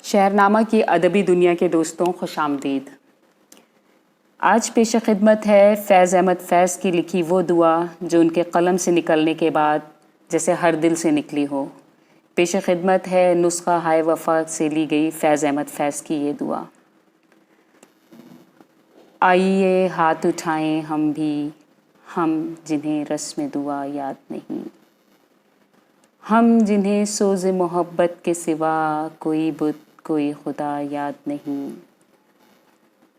شعرنامہ کی ادبی دنیا کے دوستوں خوش آمدید۔ آج پیش خدمت ہے فیض احمد فیض کی لکھی وہ دعا جو ان کے قلم سے نکلنے کے بعد جیسے ہر دل سے نکلی ہو۔ پیش خدمت ہے نسخہ ہائے وفا سے لی گئی فیض احمد فیض کی یہ دعا۔ آئیے ہاتھ اٹھائیں ہم بھی، ہم جنہیں رسم دعا یاد نہیں، ہم جنہیں سوز محبت کے سوا کوئی بت کوئی خدا یاد نہیں۔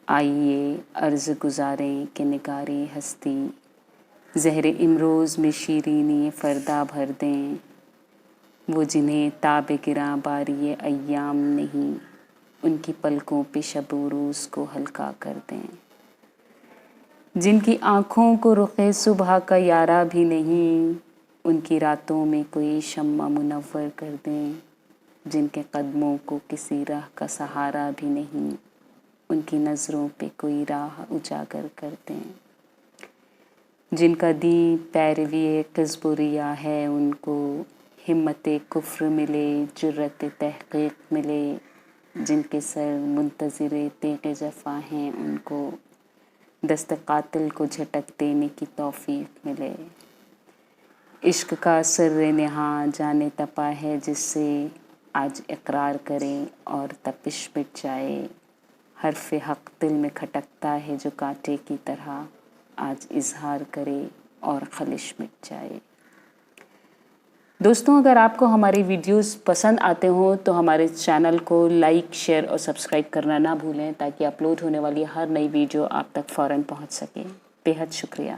آئیے عرض گزاریں کہ نگاری ہستی زہر امروز میں شیرینی فردا بھر دیں، وہ جنہیں تاب گراں باری ایام نہیں، ان کی پلکوں پہ شب و روز کو ہلکا کر دیں، جن کی آنکھوں کو رخ صبح کا یارہ بھی نہیں، ان کی راتوں میں کوئی شمع منور کر دیں، جن کے قدموں کو کسی راہ کا سہارا بھی نہیں، ان کی نظروں پہ کوئی راہ اجاگر کر دیں، جن کا دین پیروی کذب و ریا ہے ان کو ہمت کفر ملے جرت تحقیق ملے، جن کے سر منتظر تیغ جفا ہیں ان کو دست قاتل کو جھٹک دینے کی توفیق ملے، عشق کا سر نہاں جانے تپا ہے جس سے آج اقرار کریں اور تپش مٹ جائے، حرف حق دل میں کھٹکتا ہے جو کانٹے کی طرح، آج اظہار کرے اور خلش مٹ جائے۔ دوستوں، اگر آپ کو ہماری ویڈیوز پسند آتے ہوں تو ہمارے چینل کو لائک، شیئر اور سبسکرائب کرنا نہ بھولیں تاکہ اپلوڈ ہونے والی ہر نئی ویڈیو آپ تک فوراً پہنچ سکے۔ بے حد شکریہ۔